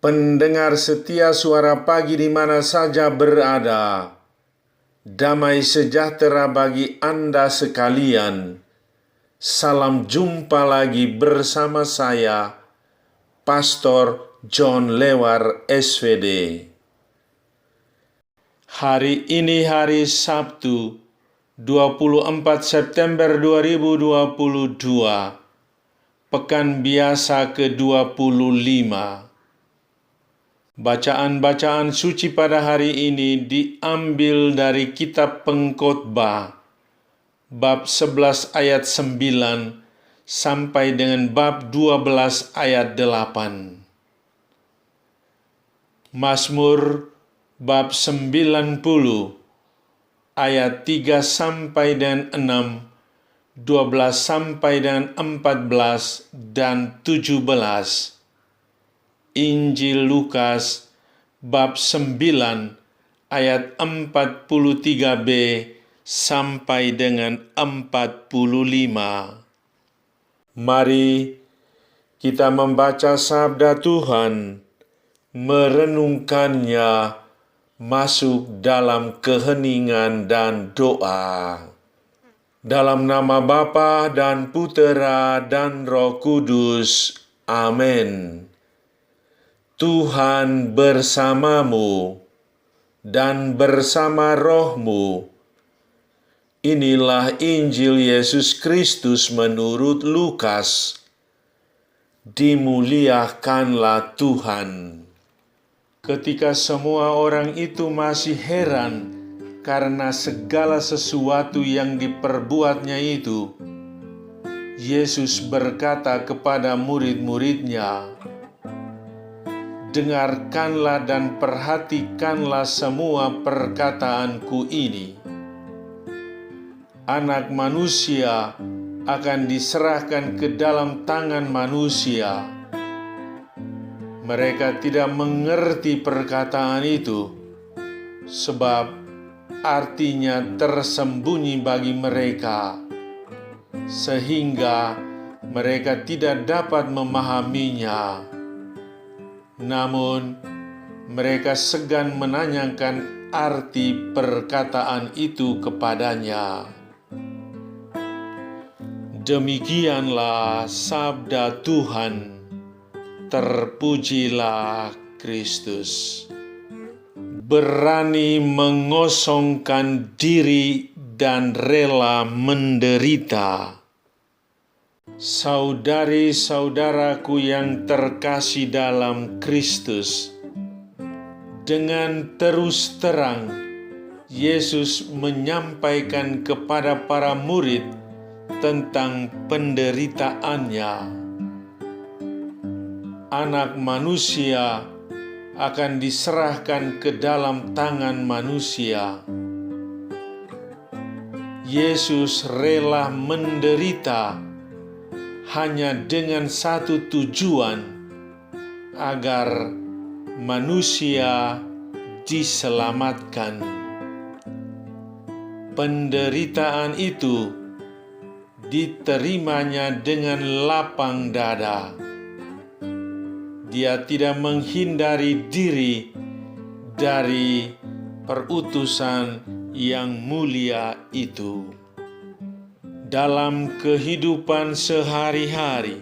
Pendengar setia Suara Pagi di mana saja berada, damai sejahtera bagi Anda sekalian. Salam jumpa lagi bersama saya, Pastor John Lewar SVD. Hari ini hari Sabtu, 24 September 2022, Pekan Biasa ke-25. Bacaan-bacaan suci pada hari ini diambil dari Kitab Pengkhotbah, bab 11 ayat 9 sampai dengan bab 12 ayat 8. Mazmur bab 90 ayat 3 sampai dengan 6, 12 sampai dengan 14 dan 17. Injil Lukas bab 9 ayat 43b sampai dengan 45. Mari kita membaca sabda Tuhan, merenungkannya, masuk dalam keheningan dan doa. Dalam nama Bapa dan Putera dan Roh Kudus. Amin. Tuhan bersamamu dan bersama rohmu. Inilah Injil Yesus Kristus menurut Lukas. Dimuliakanlah Tuhan. Ketika semua orang itu masih heran karena segala sesuatu yang diperbuatnya itu, Yesus berkata kepada murid-muridnya, "Dengarkanlah dan perhatikanlah semua perkataanku ini. Anak manusia akan diserahkan ke dalam tangan manusia." Mereka tidak mengerti perkataan itu, sebab artinya tersembunyi bagi mereka, sehingga mereka tidak dapat memahaminya. Namun, mereka segan menanyakan arti perkataan itu kepadanya. Demikianlah sabda Tuhan. Terpujilah Kristus. Berani mengosongkan diri dan rela menderita. Saudari-saudaraku yang terkasih dalam Kristus, dengan terus terang Yesus menyampaikan kepada para murid tentang penderitaannya. Anak manusia akan diserahkan ke dalam tangan manusia. Yesus rela menderita hanya dengan satu tujuan, agar manusia diselamatkan. Penderitaan itu diterimanya dengan lapang dada. Dia tidak menghindari diri dari perutusan yang mulia itu. Dalam kehidupan sehari-hari,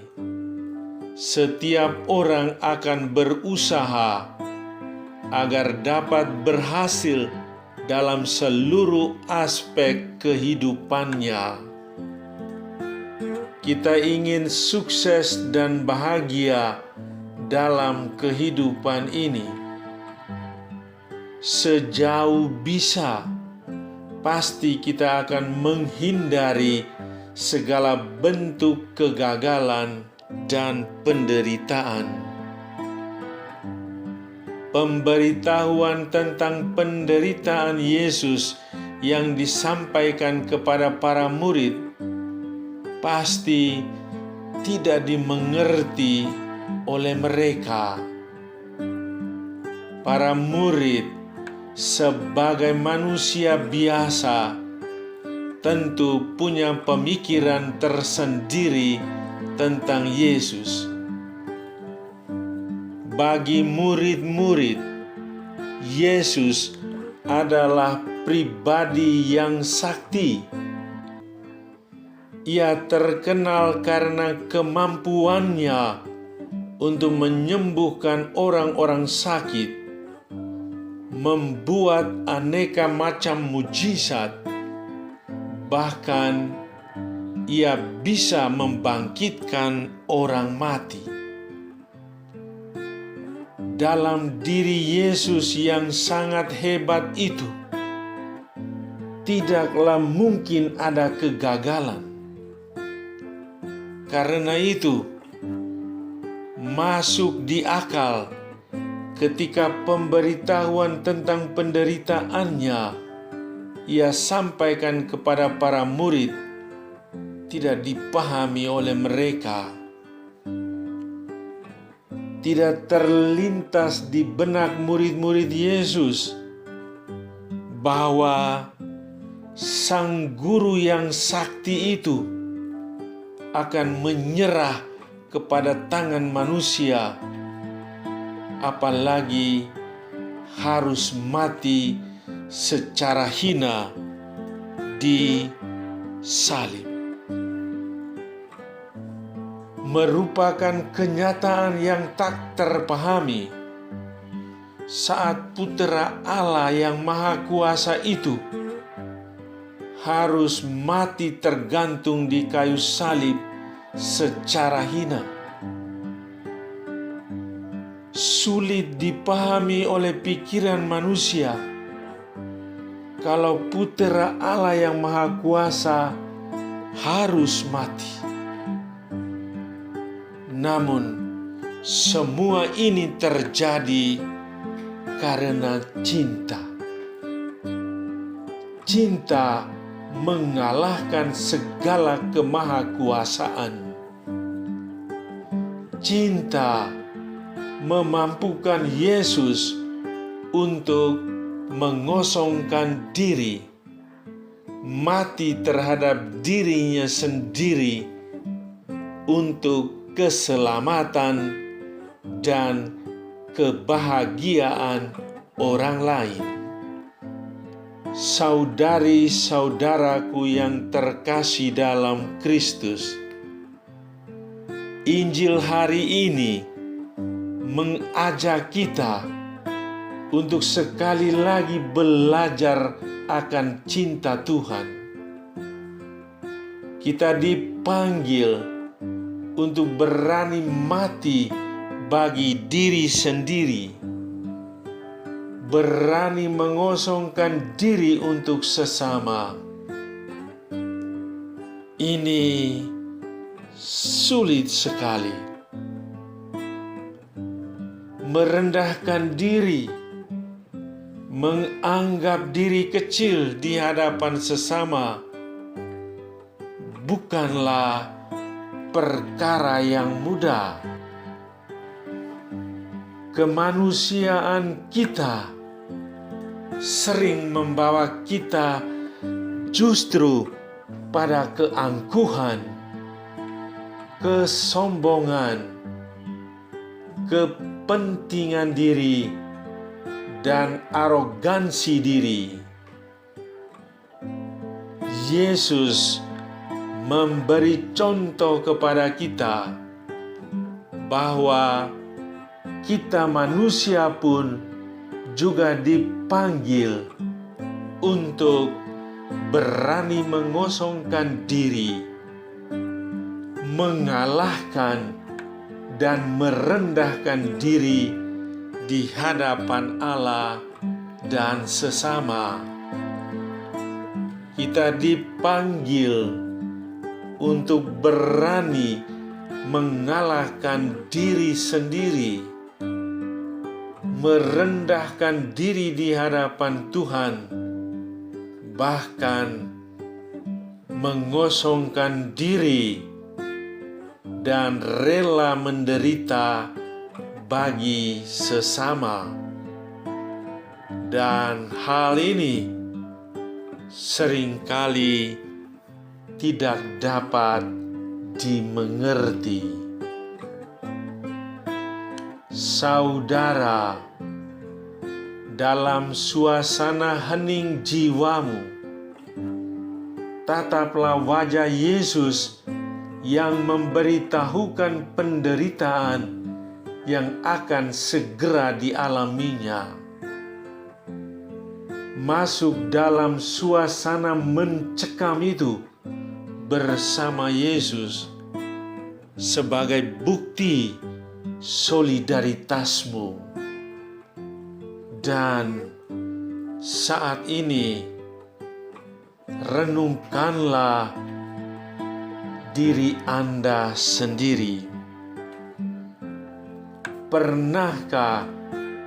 setiap orang akan berusaha agar dapat berhasil dalam seluruh aspek kehidupannya. Kita ingin sukses dan bahagia dalam kehidupan ini. Sejauh bisa, pasti kita akan menghindari segala bentuk kegagalan dan penderitaan. Pemberitahuan tentang penderitaan Yesus yang disampaikan kepada para murid pasti tidak dimengerti oleh mereka. Para murid sebagai manusia biasa tentu punya pemikiran tersendiri tentang Yesus. bagi murid-murid, Yesus adalah pribadi yang sakti. Ia terkenal karena kemampuannya untuk menyembuhkan orang-orang sakit, membuat aneka macam mujizat, bahkan ia bisa membangkitkan orang mati. Dalam diri Yesus yang sangat hebat itu, tidaklah mungkin ada kegagalan. Karena itu, masuk di akal ketika pemberitahuan tentang penderitaannya ia sampaikan kepada para murid tidak dipahami oleh mereka. Tidak terlintas di benak murid-murid Yesus bahwa Sang Guru yang sakti itu akan menyerah kepada tangan manusia, apalagi harus mati secara hina di salib. Merupakan kenyataan yang tak terpahami saat Putera Allah yang Maha Kuasa itu harus mati tergantung di kayu salib secara hina. Sulit dipahami oleh pikiran manusia kalau Putera Allah yang Maha Kuasa harus mati. Namun, semua ini terjadi karena cinta. Cinta mengalahkan segala kemahakuasaan. Cinta memampukan Yesus untuk mengosongkan diri, mati terhadap dirinya sendiri untuk keselamatan dan kebahagiaan orang lain. Saudari-saudaraku yang terkasih dalam Kristus, Injil hari ini mengajak kita untuk sekali lagi belajar akan cinta Tuhan. Kita dipanggil untuk berani mati bagi diri sendiri, berani mengosongkan diri untuk sesama. Ini sulit sekali. Merendahkan diri, menganggap diri kecil di hadapan sesama, bukanlah perkara yang mudah. Kemanusiaan kita sering membawa kita justru pada keangkuhan, kesombongan, kepentingan diri, dan arogansi diri. Yesus memberi contoh kepada kita bahwa kita manusia pun juga dipanggil untuk berani mengosongkan diri, mengalahkan dan merendahkan diri di hadapan Allah dan sesama. Kita dipanggil untuk berani mengalahkan diri sendiri, merendahkan diri di hadapan Tuhan, bahkan mengosongkan diri dan rela menderita bagi sesama. Dan hal ini seringkali tidak dapat dimengerti. Saudara, dalam suasana hening jiwamu, tataplah wajah Yesus yang memberitahukan penderitaan yang akan segera dialaminya. Masuk dalam suasana mencekam itu bersama Yesus sebagai bukti solidaritasmu. Dan saat ini renungkanlah diri Anda sendiri. Pernahkah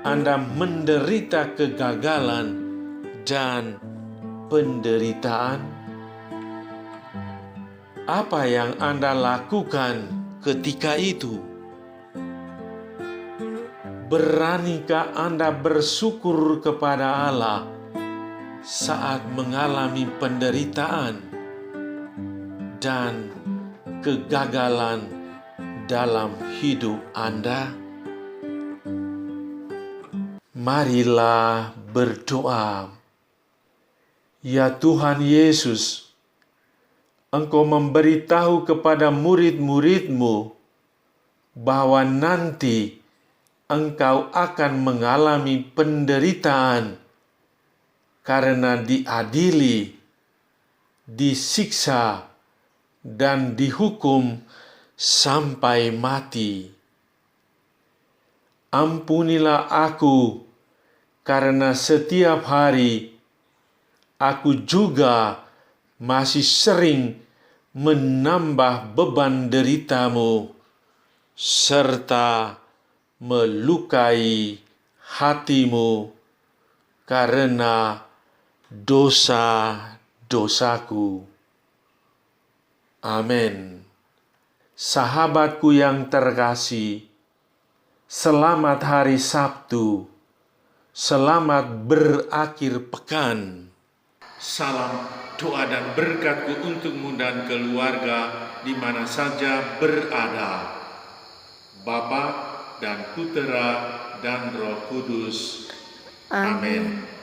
Anda menderita kegagalan dan penderitaan? Apa yang Anda lakukan ketika itu? Beranikah Anda bersyukur kepada Allah saat mengalami penderitaan dan kegagalan dalam hidup Anda? Marilah berdoa. Ya Tuhan Yesus, Engkau memberitahu kepada murid-murid-Mu bahwa nanti Engkau akan mengalami penderitaan karena diadili, disiksa, dan dihukum sampai mati. Ampunilah aku, karena setiap hari aku juga masih sering menambah beban derita-Mu serta melukai hati-Mu karena dosa-dosaku. Amin. Sahabatku yang terkasih, selamat hari Sabtu. Selamat berakhir pekan. Salam doa dan berkatku untukmu dan keluarga di mana saja berada. Bapa dan Putera dan Roh Kudus. Amin.